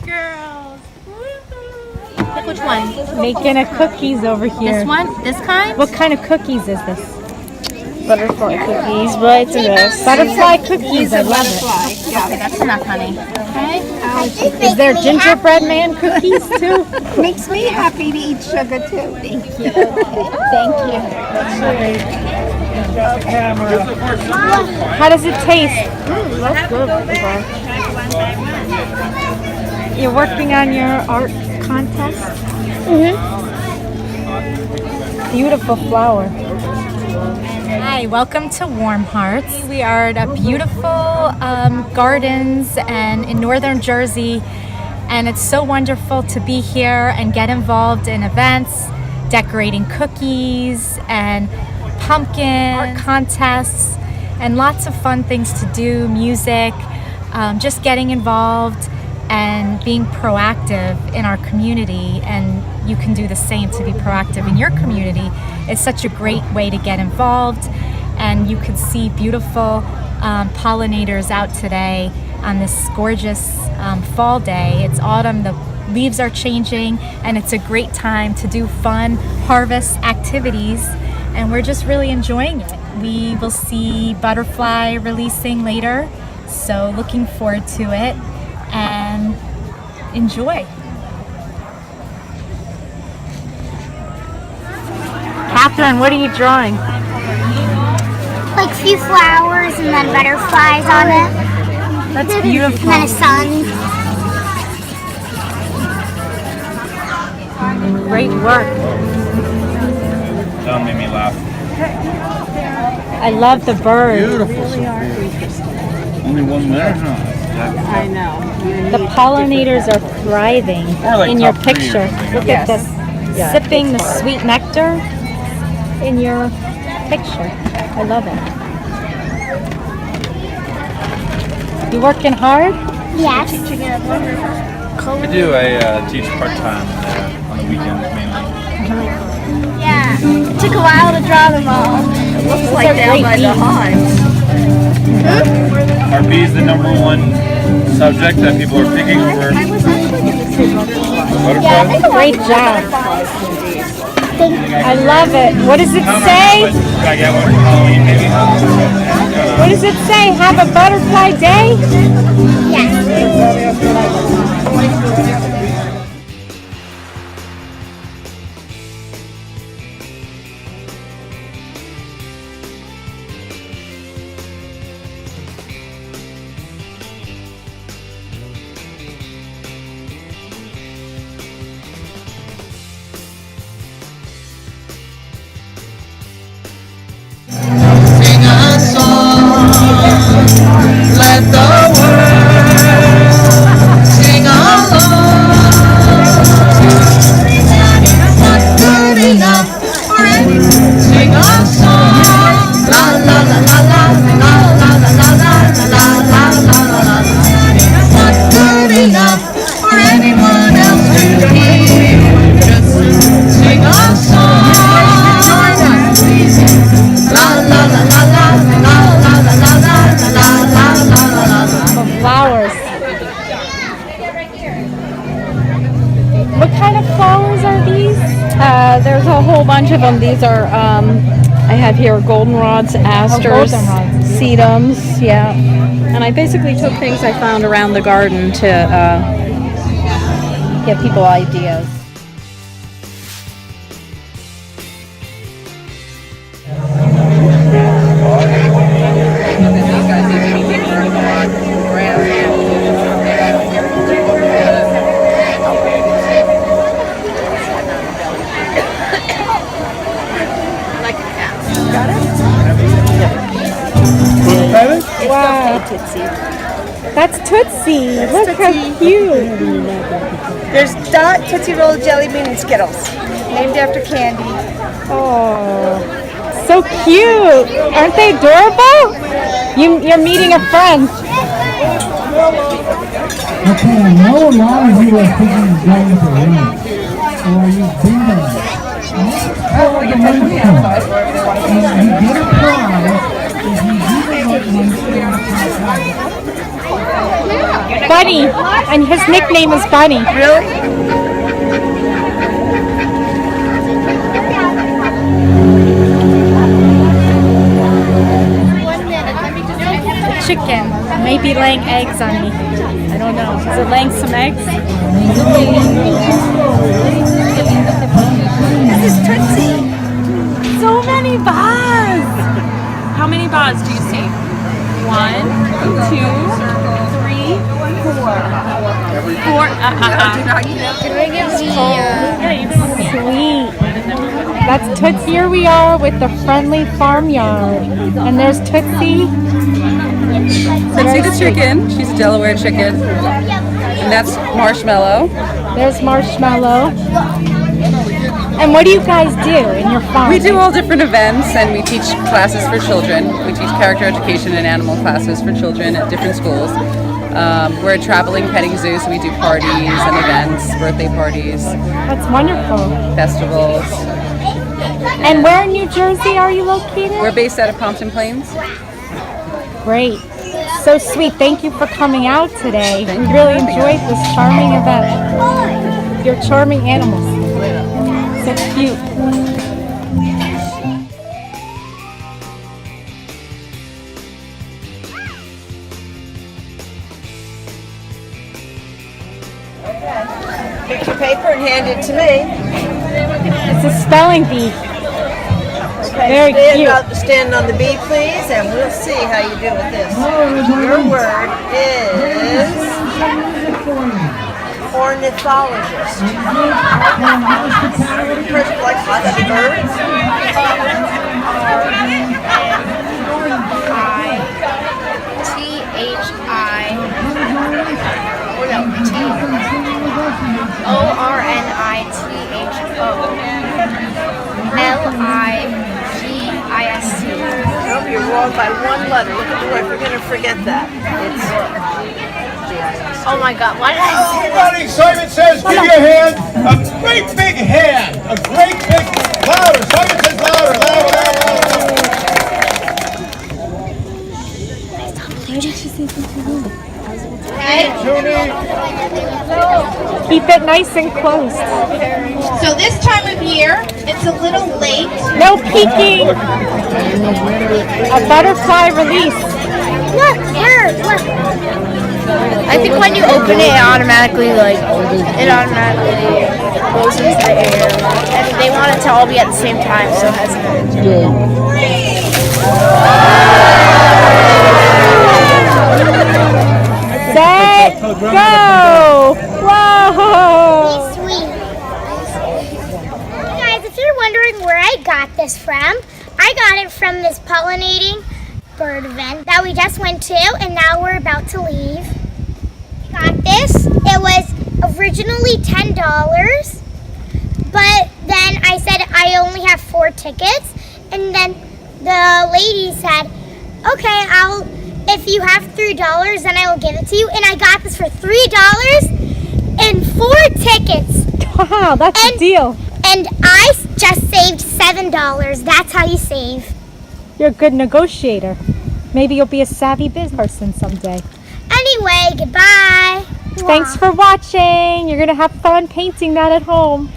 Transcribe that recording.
girls. Pick which one? Making a cookies over here. This one? This kind? What kind of cookies is this? Butterfly cookies, but it's a mess. Butterfly cookies, I love it. Okay, that's enough, honey. Okay. Is there gingerbread man cookies too? Makes me happy to eat sugar too. Thank you. Thank you. How does it taste? That's good. You're working on your art contest? Beautiful flower. Hi, welcome to Warm Hearts. We are at a beautiful gardens and in northern Jersey, and it's so wonderful to be here and get involved in events, decorating cookies and pumpkin art contests, and lots of fun things to do, music, just getting involved and being proactive in our community. And you can do the same to be proactive in your community. It's such a great way to get involved, and you can see beautiful pollinators out today on this gorgeous fall day. It's autumn, the leaves are changing, and it's a great time to do fun harvest activities, and we're just really enjoying it. We will see butterfly releasing later, so looking forward to it, and enjoy. Catherine, what are you drawing? Like a few flowers and then butterflies on it. That's beautiful. And then a sun. Great work. That made me laugh. I love the bird. Beautiful. Only one there, huh? I know. The pollinators are thriving like in your top three or picture. something. Look Yes. at this. Yeah. Sipping the sweet nectar in your picture. I love it. You working hard? Yes. I do. I teach part-time on the weekends mainly. Yeah. It took a while to draw them all. It looks Those like are down great by the bees. hives. Are bees the #1 subject that people are picking over butterflies? Great job. I love it. What does it say? Should I get one for Halloween maybe? What does it say? Have a butterfly day? Yes. Flowers. What kind of flowers are these? There's a whole bunch of them. These are, I have here goldenrods, asters, goldenrods. sedums, yeah. And I basically took things I found around the garden to give people ideas. Wow. That's Tootsie. Look how cute. There's Dot, Tootsie Roll, Jelly Bean, and Skittles. Named after candy. Oh, so cute. Aren't they adorable? You're meeting a friend. Okay, I know a lot of you are thinking of going to lunch, or you've been to lunch. Oh, you get a prize if you do the lunch. Bunny, and his nickname is Bunny. Really? Chicken may be laying eggs on me. I don't know. Is it laying some eggs? This is Tootsie. So many bars. How many bars do you see? 1, 2, 3, 4. 4. Sweet. That's Tootsie. Here we are with the friendly farmyard. And there's Tootsie. Tootsie the chicken. She's a Delaware chicken. And that's Marshmallow. There's Marshmallow. And what do you guys do in your farm? We do all different events and we teach classes for children. We teach character education and animal classes for children at different schools. We're a traveling petting zoo, so we do parties and events, birthday parties. That's wonderful. Festivals. And where in New Jersey are you located? We're based out of Pompton Plains. Great. So sweet. Thank you for coming out today. We really enjoyed this charming event. Your charming animals. So cute. Pick your paper and hand it to me. It's a spelling bee. Okay, Very cute. stand on the bee, please, and we'll see how you do with this. Your word is ornithologist. Person likes to study birds. Ornithologist. Nope, you're wrong by one letter. Look at the word. We're going to forget that. Oh my God! What did I say? Everybody, Simon says, give your hand a great big hand. A great big, louder. Simon says louder, louder, louder, Keep it nice and close. So this time of year, it's a little late. No peeking. A butterfly release. Look, bird, look. I think when you open it, it automatically closes the air. And they want it to all be at the same time, so it has Set, go! Whoa! Sweet. Hey guys, if you're wondering where I got this from, I got it from this pollinating bird event that we just went to, and now we're about to leave. We got this. It was originally $10, but then I said I only have 4 tickets, and then the lady said, okay, if you have $3, then I will give it to you. And I got this for $3 and 4 tickets. Wow, that's a deal. And I just saved $7. That's how you save. You're a good negotiator. Maybe you'll be a savvy business person someday. Anyway, goodbye. Thanks for watching. You're going to have fun painting that at home.